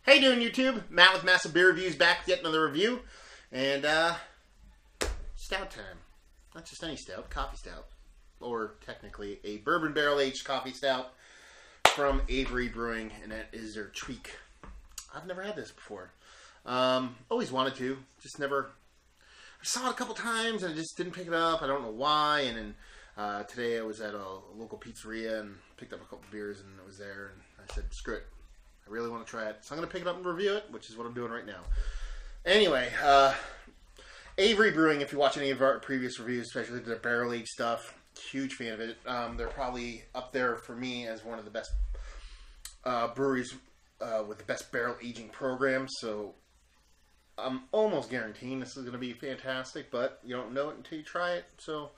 How you doing, YouTube? Matt with Massive Beer Reviews back with yet another review. And, stout time. Not just any stout, coffee stout. Or, technically, a bourbon barrel-aged coffee stout from Avery Brewing, and that is their Tweak. I've never had this before. Always wanted to, just never... I saw it a couple times, and I just didn't pick it up. I don't know why, and then today I was at a local pizzeria and picked up a couple beers, and it was there, and I said, screw it. I really want to try it. So I'm going to pick it up and review it, which is what I'm doing right now. Anyway, Avery Brewing, if you watch any of our previous reviews, especially the barrel-aged stuff, huge fan of it. They're probably up there for me as one of the best breweries with the best barrel aging program. So I'm almost guaranteeing this is going to be fantastic, but you don't know it until you try it. So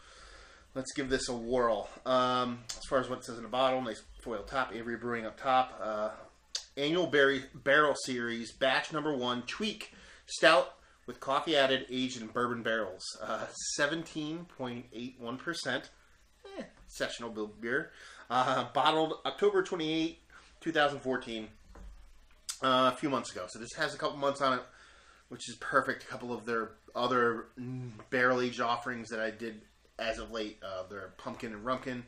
let's give this a whirl. As far as what it says in the bottle, nice foil top, Avery Brewing up top. Annual Barrel Series, batch number 1, Tweak Stout with coffee added, aged in bourbon barrels. 17.81%. Sessionable beer. Bottled October 28, 2014. A few months ago. So this has a couple months on it, which is perfect. A couple of their other barrel-aged offerings that I did as of late. Their pumpkin and rumpkin.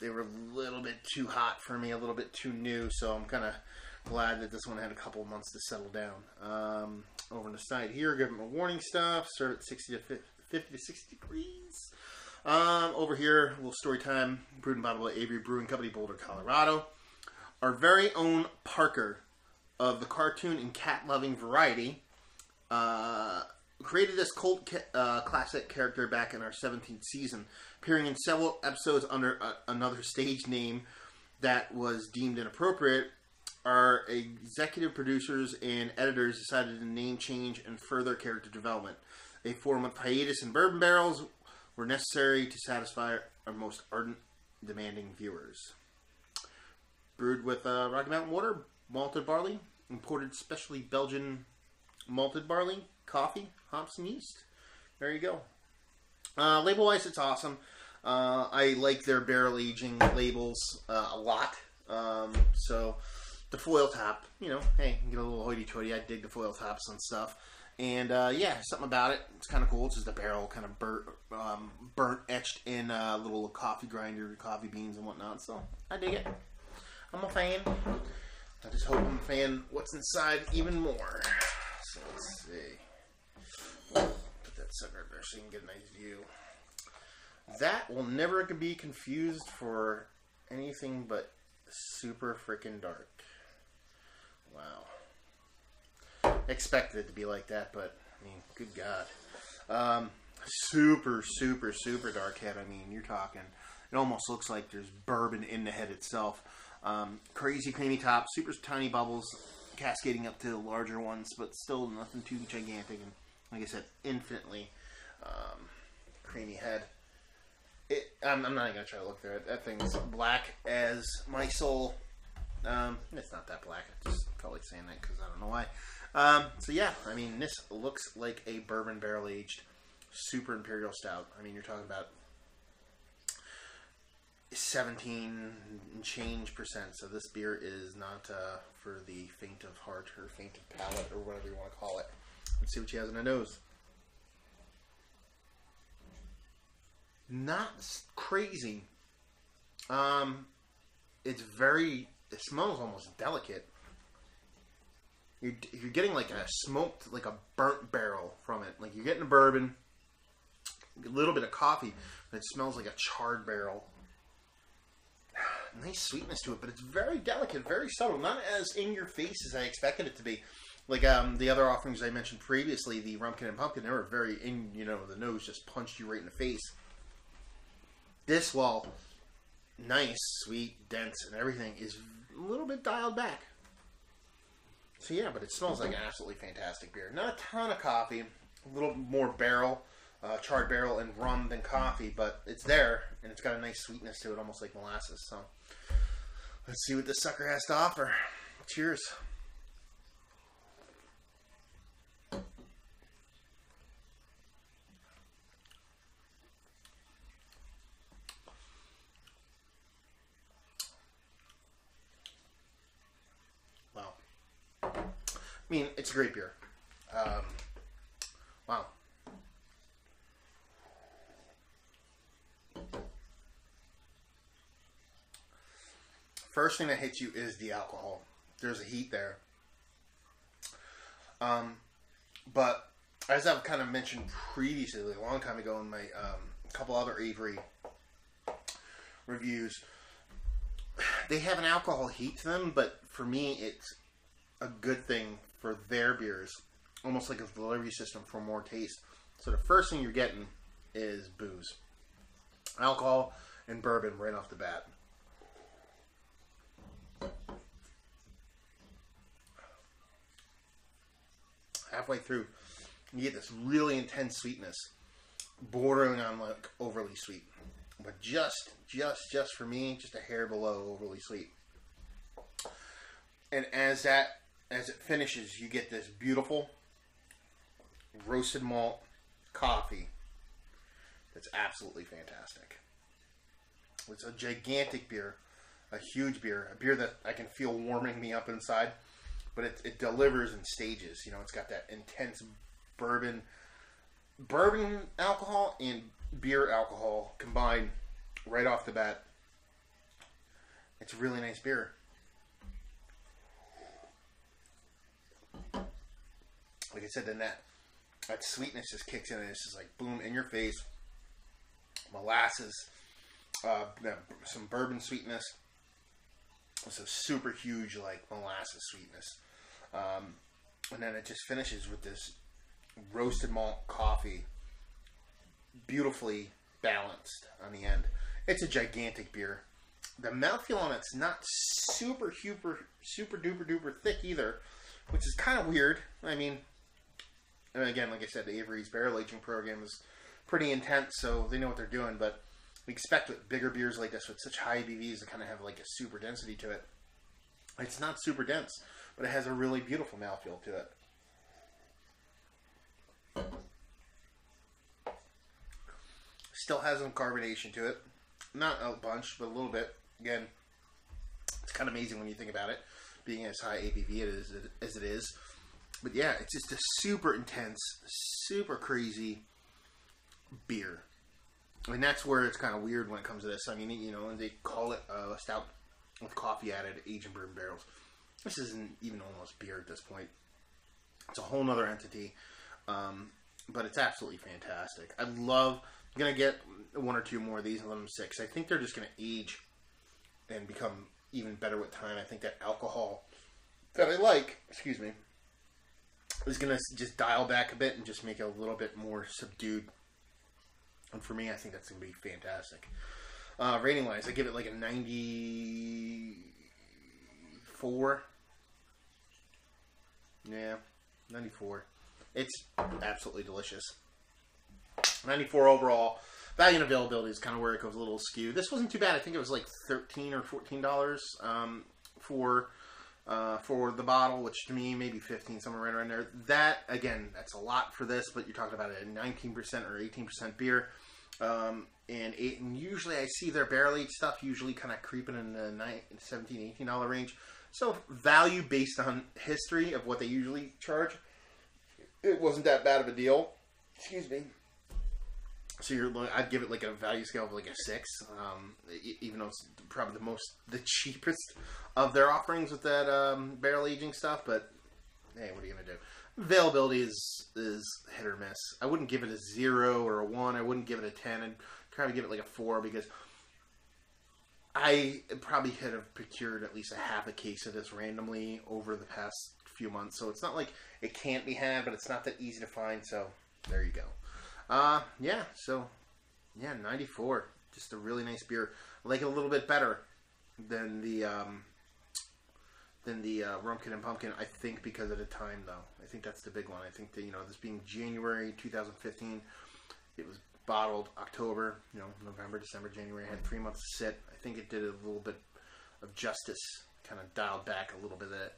They were a little bit too hot for me, a little bit too new, so I'm kind of glad that this one had a couple of months to settle down. Over on the side here, give them a warning stuff, serve at 50 to 60 degrees. Over here, a little story time, brewed and bottled by Avery Brewing Company, Boulder, Colorado. Our very own Parker of the cartoon and cat-loving variety created this cult classic character back in our 17th season, appearing in several episodes under another stage name that was deemed inappropriate. Our executive producers and editors decided to name change and further character development. A 4-month hiatus in bourbon barrels were necessary to satisfy our most ardent, demanding viewers. Brewed with Rocky Mountain water, malted barley, imported specially Belgian malted barley, coffee, hops, and yeast. There you go. Label-wise, it's awesome. I like their barrel aging labels a lot. So the foil top, you know, hey, you get a little hoity-toity. I dig the foil tops and stuff. And yeah, something about it. It's kind of cool. It's just a barrel kind of burnt, etched in a little coffee grinder, coffee beans and whatnot. So I dig it. I'm a fan. I just hope I'm a fan what's inside even more. So let's see. Put that sucker up there so you can get a nice view. That will never be confused for anything but super freaking dark. Wow. Expected it to be like that, but I mean, good God. Super, super, super dark head. I mean, you're talking, it almost looks like there's bourbon in the head itself. Crazy creamy top, super tiny bubbles, cascading up to larger ones, but still nothing too gigantic. And like I said, infinitely creamy head. I'm not even going to try to look through it. That thing's black as my soul. It's not that black. I just felt like saying that because I don't know why. So yeah, I mean, this looks like a bourbon barrel-aged super Imperial Stout. I mean, you're talking about 17 and change percent. So this beer is not for the faint of heart or faint of palate or whatever you want to call it. Let's see what she has in her nose. Not crazy. It smells almost delicate. You're getting like a smoked, like a burnt barrel from it. Like you're getting a bourbon, a little bit of coffee, but it smells like a charred barrel. Nice sweetness to it, but it's very delicate, very subtle. Not as in your face as I expected it to be. Like the other offerings I mentioned previously, the Rumpkin and Pumpkin, they were very in, you know, the nose just punched you right in the face. This, while nice, sweet, dense, and everything, is a little bit dialed back. So yeah, but it smells like an absolutely fantastic beer. Not a ton of coffee, a little more barrel, charred barrel and rum than coffee, but it's there, and it's got a nice sweetness to it, almost like molasses. So let's see what this sucker has to offer. Cheers. Wow. I mean, it's a great beer. Wow. First thing that hits you is the alcohol. There's a heat there. But as I've kind of mentioned previously, a long time ago in my couple other Avery reviews, they have an alcohol heat to them, but for me, it's a good thing for their beers. Almost like a delivery system for more taste. So the first thing you're getting is booze. Alcohol and bourbon right off the bat. Halfway through, you get this really intense sweetness, bordering on like overly sweet, but just for me, just a hair below overly sweet. And as it finishes, you get this beautiful roasted malt coffee that's absolutely fantastic. It's a gigantic beer, a huge beer, a beer that I can feel warming me up inside. But it delivers in stages. You know, it's got that intense bourbon alcohol and beer alcohol combined right off the bat. It's a really nice beer. Like I said, then that sweetness just kicks in and it's just like boom in your face. Molasses, some bourbon sweetness. It's a super huge like molasses sweetness. And then it just finishes with this roasted malt coffee, beautifully balanced on the end. It's a gigantic beer. The mouthfeel on it's not super duper thick either, which is kind of weird. I mean, and again, like I said, the Avery's barrel aging program is pretty intense, so they know what they're doing. But we expect with bigger beers like this with such high ABVs to kind of have like a super density to it. It's not super dense, but it has a really beautiful mouthfeel to it. Still has some carbonation to it. Not a bunch, but a little bit. Again, it's kind of amazing when you think about it, being as high ABV as it is. But yeah, it's just a super intense, super crazy beer. And that's where it's kind of weird when it comes to this. I mean, you know, they call it a stout with coffee added, aged in bourbon barrels. This isn't even almost beer at this point. It's a whole nother entity. But it's absolutely fantastic. I'm going to get one or two more of these and let them sit. I think they're just going to age and become even better with time. I think that alcohol that I like, is going to just dial back a bit and just make it a little bit more subdued. And for me, I think that's going to be fantastic. Rating wise, I give it like a 94. Yeah, 94. It's absolutely delicious. 94 overall. Value and availability is kind of where it goes a little skew. This wasn't too bad. I think it was like $13 or $14 for the bottle, which to me maybe 15, somewhere right around there. That again, that's a lot for this, but you're talking about a 19% or 18% beer. And usually I see their barrel aged stuff usually kind of creeping in the $17, $18 range. So value based on history of what they usually charge, it wasn't that bad of a deal. Excuse me. So I'd give it like a value scale of like a 6, even though it's probably the cheapest of their offerings with that barrel aging stuff. But hey, what are you gonna do? Availability is hit or miss. I wouldn't give it a 0 or a 1. I wouldn't give it a 10. I'd try to give it like a 4 because I probably could have procured at least a half a case of this randomly over the past few months. So it's not like it can't be had, but it's not that easy to find. So there you go. Yeah, so, yeah, 94. Just a really nice beer. I like it a little bit better than the Rumpkin and Pumpkin, I think, because of the time, though. I think that's the big one. I think that, this being January 2015, it was bottled October, November, December, January. I had 3 months to sit. I think it did a little bit of justice, kind of dialed back a little bit of that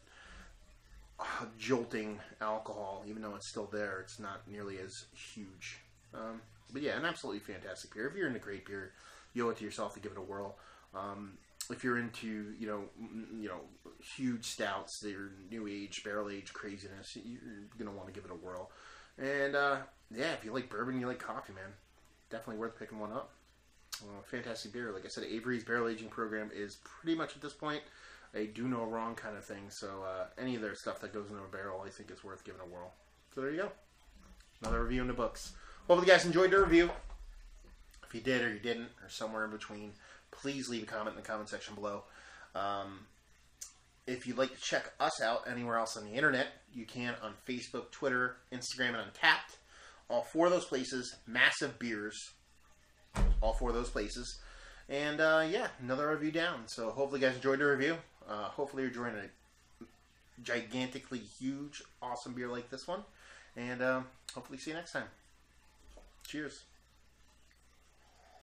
jolting alcohol. Even though it's still there, it's not nearly as huge. But yeah, an absolutely fantastic beer. If you're into great beer, you owe it to yourself to give it a whirl. if you're into, huge stouts, they're new age, barrel age craziness, you're going to want to give it a whirl. And, if you like bourbon, you like coffee, man, definitely worth picking one up. Fantastic beer. Like I said, Avery's barrel aging program is pretty much at this point a do no wrong kind of thing. So any of their stuff that goes into a barrel, I think is worth giving a whirl. So there you go. Another review in the books. Hopefully you guys enjoyed the review. If you did or you didn't, or somewhere in between, please leave a comment in the comment section below. If you'd like to check us out anywhere else on the internet, you can on Facebook, Twitter, Instagram, and Untapped. All 4 of those places, Massive Beers. All 4 of those places. And, another review down. So hopefully you guys enjoyed the review. Hopefully you're enjoying a gigantically huge, awesome beer like this one. And hopefully see you next time. Cheers.